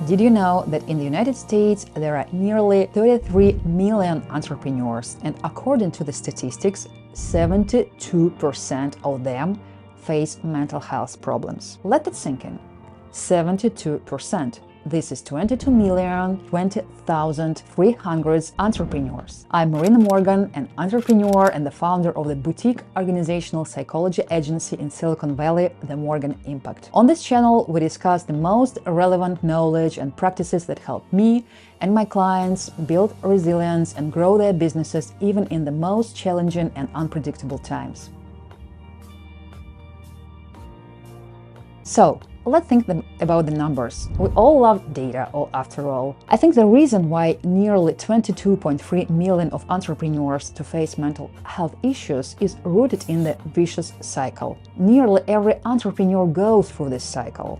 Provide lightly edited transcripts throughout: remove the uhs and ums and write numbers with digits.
Did you know that in the United States there are nearly 33 million entrepreneurs, and according to the statistics, 72% of them face mental health problems? Let that sink in. 72%. This is 22,020,300 entrepreneurs. I'm Marina Morgan, an entrepreneur and the founder of the boutique organizational psychology agency in Silicon Valley, The Morgan Impact. On this channel, we discuss the most relevant knowledge and practices that help me and my clients build resilience and grow their businesses even in the most challenging and unpredictable times. So, let's think about the numbers. We all love data, after all. I think the reason why nearly 22.3 million of entrepreneurs to face mental health issues is rooted in the vicious cycle. Nearly every entrepreneur goes through this cycle.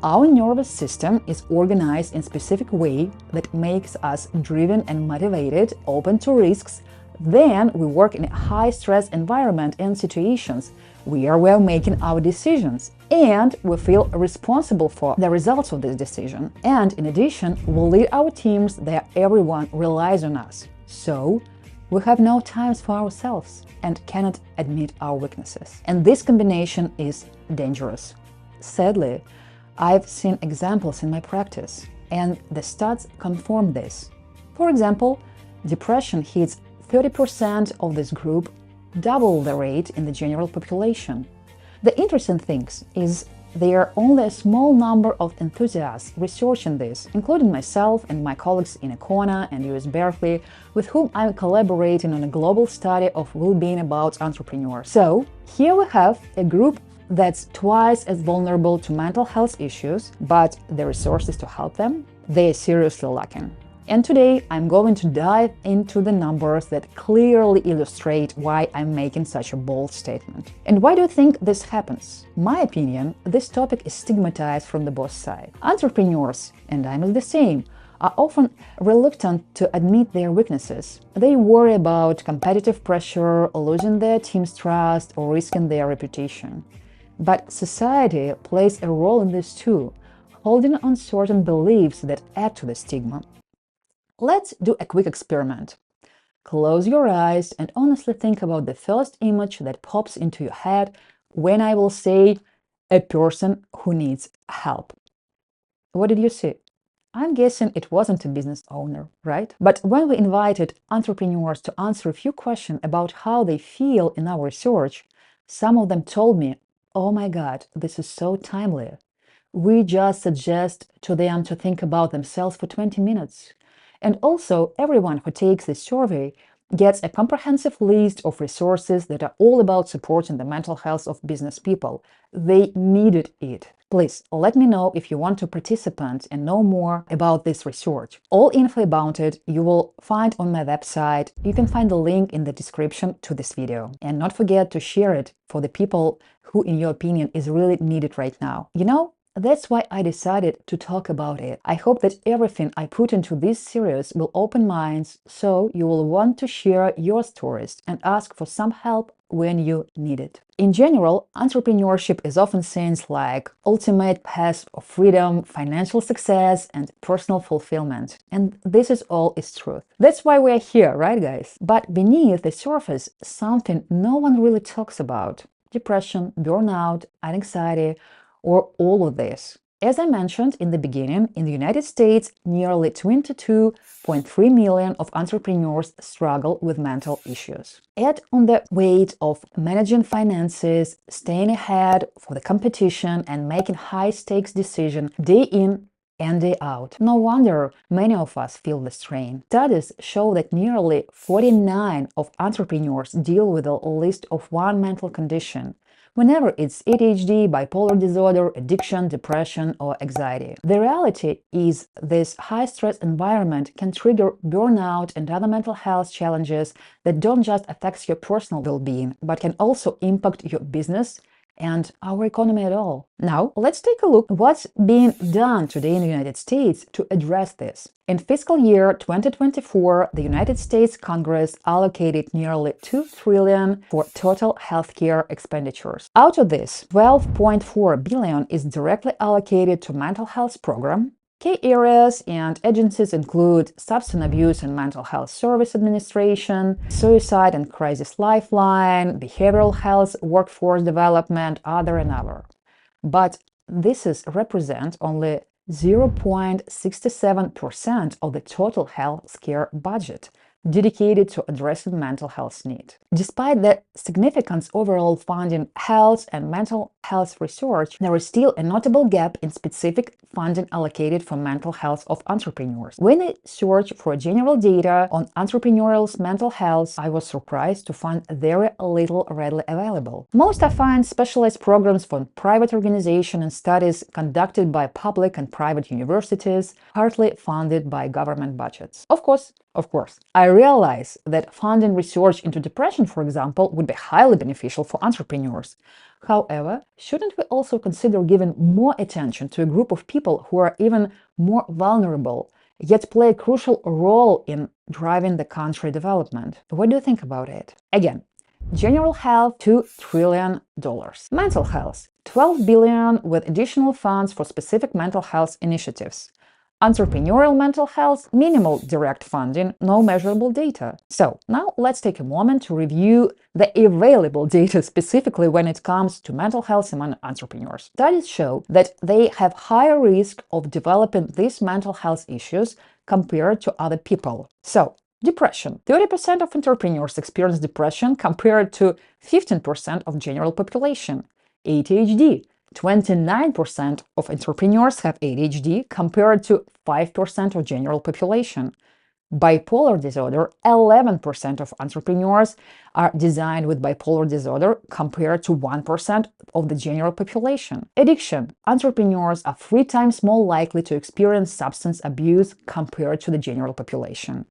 Our nervous system is organized in a specific way that makes us driven and motivated, open to risks. Then we work in a high-stress environment and situations where we are making our decisions, and we feel responsible for the results of this decision. And in addition, we lead our teams that everyone relies on us. So we have no time for ourselves and cannot admit our weaknesses. And this combination is dangerous. Sadly, I've seen examples in my practice, and the stats confirm this. For example, depression hits 30% of this group, double the rate in the general population. The interesting thing is there are only a small number of enthusiasts researching this, including myself and my colleagues in Econa and US Berkeley, with whom I'm collaborating on a global study of well-being about entrepreneurs. So here we have a group that's twice as vulnerable to mental health issues, but the resources to help them, they are seriously lacking. And today I'm going to dive into the numbers that clearly illustrate why I'm making such a bold statement. And why do you think this happens? My opinion, this topic is stigmatized from the both sides. Entrepreneurs, and I'm the same, are often reluctant to admit their weaknesses. They worry about competitive pressure, losing their team's trust, or risking their reputation. But society plays a role in this too, holding on certain beliefs that add to the stigma. Let's do a quick experiment. Close your eyes and honestly think about the first image that pops into your head when I will say a person who needs help. What did you see? I'm guessing it wasn't a business owner, right? But when we invited entrepreneurs to answer a few questions about how they feel in our research, some of them told me, "Oh my God, this is so timely. We just suggest to them to think about themselves for 20 minutes. And also, everyone who takes this survey gets a comprehensive list of resources that are all about supporting the mental health of business people. They needed it." Please let me know if you want to participate and know more about this research. All info about it you will find on my website. You can find the link in the description to this video. And not forget to share it for the people who, in your opinion, is really needed right now. That's why I decided to talk about it. I hope that everything I put into this series will open minds, so you will want to share your stories and ask for some help when you need it. In general, entrepreneurship is often seen like ultimate path of freedom, financial success, and personal fulfillment. And this is all is truth. That's why we're here, right, guys? But beneath the surface, something no one really talks about: depression, burnout, anxiety, or all of this. As I mentioned in the beginning, in the United States, nearly 22.3 million of entrepreneurs struggle with mental issues. Add on the weight of managing finances, staying ahead for the competition, and making high-stakes decisions day in and day out. No wonder many of us feel the strain. Studies show that nearly 49 of entrepreneurs deal with at least of one mental condition, whenever it's ADHD, bipolar disorder, addiction, depression, or anxiety. The reality is this high-stress environment can trigger burnout and other mental health challenges that don't just affect your personal well-being, but can also impact your business and our economy at all. Now, let's take a look at what's being done today in the United States to address this. In fiscal year 2024, the United States Congress allocated nearly $2 trillion for total healthcare expenditures. Out of this, $12.4 billion is directly allocated to mental health program, Key areas and agencies include Substance Abuse and Mental Health Service Administration, Suicide and Crisis Lifeline, Behavioral Health, Workforce Development, other and other. But this represents only 0.67% of the total healthcare budget dedicated to addressing mental health needs. Despite the significant overall funding health and mental health research, there is still a notable gap in specific funding allocated for mental health of entrepreneurs. When I searched for general data on entrepreneurial mental health, I was surprised to find very little readily available. Most I find specialized programs from private organizations and studies conducted by public and private universities, partly funded by government budgets. Of course, I realize that funding research into depression, for example, would be highly beneficial for entrepreneurs. However, shouldn't we also consider giving more attention to a group of people who are even more vulnerable, yet play a crucial role in driving the country development? What do you think about it? Again, general health, $2 trillion. Mental health, $12 billion with additional funds for specific mental health initiatives. Entrepreneurial mental health, minimal direct funding, no measurable data. So now let's take a moment to review the available data specifically when it comes to mental health among entrepreneurs. Studies show that they have higher risk of developing these mental health issues compared to other people. So, depression. 30% of entrepreneurs experience depression compared to 15% of general population. ADHD. 29% of entrepreneurs have ADHD compared to 5% of general population. Bipolar disorder, 11% of entrepreneurs are designed with bipolar disorder compared to 1% of the general population. Addiction, entrepreneurs are 3 times more likely to experience substance abuse compared to the general population.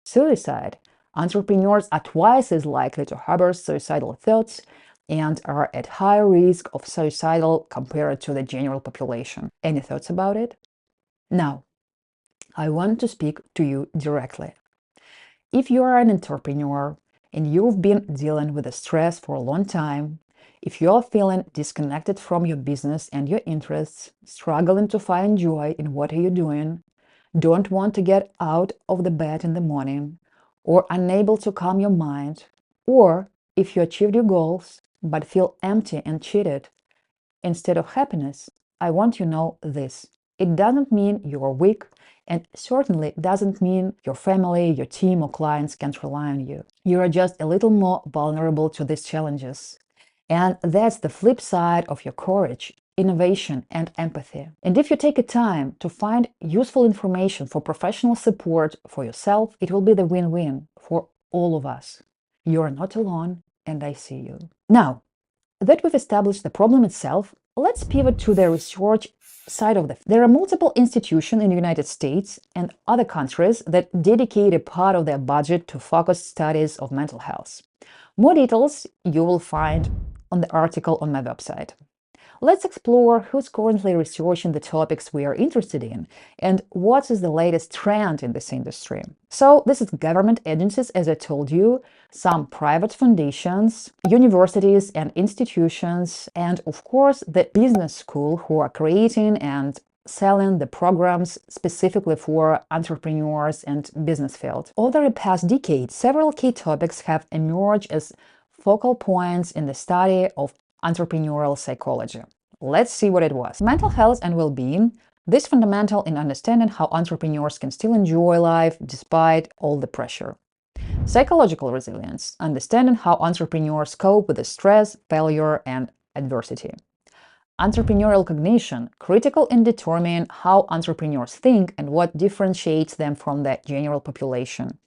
Suicide, entrepreneurs are twice as likely to harbor suicidal thoughts and are at higher risk of suicidal compared to the general population. Any thoughts about it? Now, I want to speak to you directly. If you are an entrepreneur and you've been dealing with the stress for a long time, if you're feeling disconnected from your business and your interests, struggling to find joy in what you're doing, don't want to get out of the bed in the morning, or unable to calm your mind, or if you achieved your goals but feel empty and cheated instead of happiness, I want you to know this. It doesn't mean you're weak, and certainly doesn't mean your family, your team, or clients can't rely on you. You are just a little more vulnerable to these challenges. And that's the flip side of your courage, innovation, and empathy. And if you take a time to find useful information for professional support for yourself, it will be the win-win for all of us. You are not alone, and I see you. Now, that we've established the problem itself, let's pivot to the research side of There are multiple institutions in the United States and other countries that dedicate a part of their budget to focused studies of mental health. More details you will find on the article on my website. Let's explore who's currently researching the topics we are interested in and what is the latest trend in this industry. So this is government agencies, as I told you, some private foundations, universities and institutions, and of course the business school who are creating and selling the programs specifically for entrepreneurs and business field. Over the past decade, several key topics have emerged as focal points in the study of entrepreneurial psychology. Let's see what it was. Mental health and well-being. This is fundamental in understanding how entrepreneurs can still enjoy life despite all the pressure. Psychological resilience. Understanding how entrepreneurs cope with the stress, failure, and adversity. Entrepreneurial cognition. Critical in determining how entrepreneurs think and what differentiates them from the general population.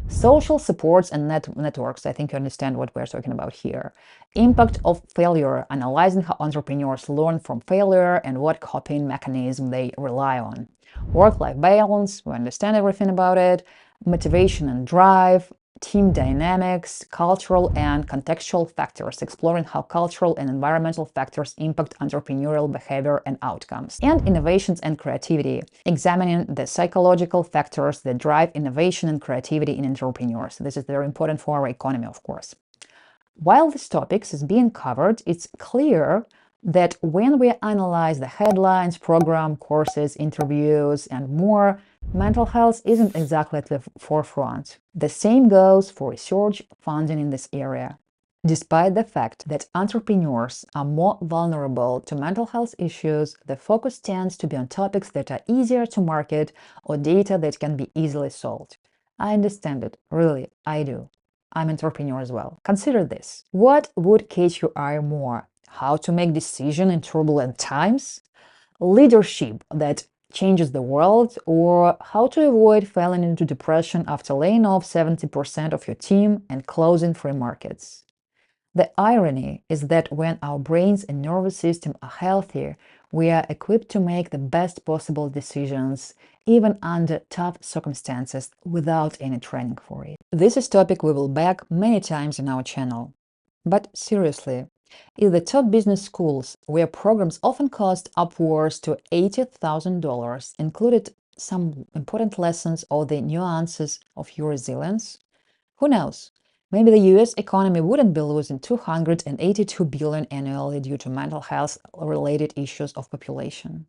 Social supports and networks. I think you understand what we're talking about here. Impact of failure. Analyzing how entrepreneurs learn from failure and what coping mechanism they rely on. Work-life balance. We understand everything about it. Motivation and drive. Team dynamics, cultural and contextual factors, exploring how cultural and environmental factors impact entrepreneurial behavior and outcomes. And innovations and creativity, examining the psychological factors that drive innovation and creativity in entrepreneurs. This is very important for our economy, of course. While this topic is being covered, it's clear that when we analyze the headlines, program, courses, interviews, and more, mental health isn't exactly at the forefront. The same goes for research funding in this area. Despite the fact that entrepreneurs are more vulnerable to mental health issues, the focus tends to be on topics that are easier to market or data that can be easily solved. I understand it, really, I do. I'm an entrepreneur as well. Consider this. What would catch your eye more? How to make decisions in turbulent times? Leadership that changes the world, or how to avoid falling into depression after laying off 70% of your team and closing free markets? The irony is that when our brains and nervous system are healthy, we are equipped to make the best possible decisions, even under tough circumstances, without any training for it. This is a topic we will back many times in our channel. But seriously, in the top business schools, where programs often cost upwards to $80,000, included some important lessons or the nuances of your resilience? Who knows? Maybe the US economy wouldn't be losing $282 billion annually due to mental health related issues of population.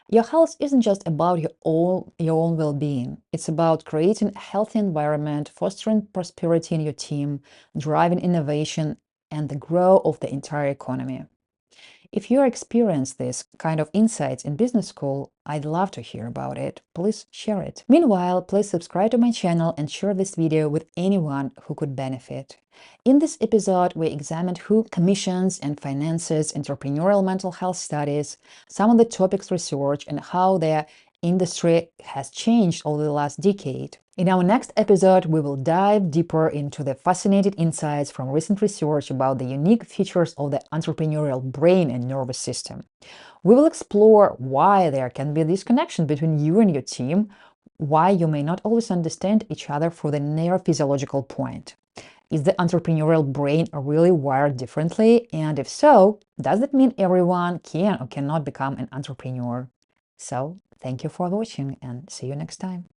Your health isn't just about your own well-being. It's about creating a healthy environment, fostering prosperity in your team, driving innovation, and the growth of the entire economy. If you experience this kind of insights in business school, I'd love to hear about it. Please share it. Meanwhile, please subscribe to my channel and share this video with anyone who could benefit. In this episode, we examined who commissions and finances entrepreneurial mental health studies, some of the topics researched, and how their industry has changed over the last decade. In our next episode, we will dive deeper into the fascinating insights from recent research about the unique features of the entrepreneurial brain and nervous system. We will explore why there can be this connection between you and your team, why you may not always understand each other from the neurophysiological point. Is the entrepreneurial brain really wired differently? And if so, does that mean everyone can or cannot become an entrepreneur? So, thank you for watching and see you next time.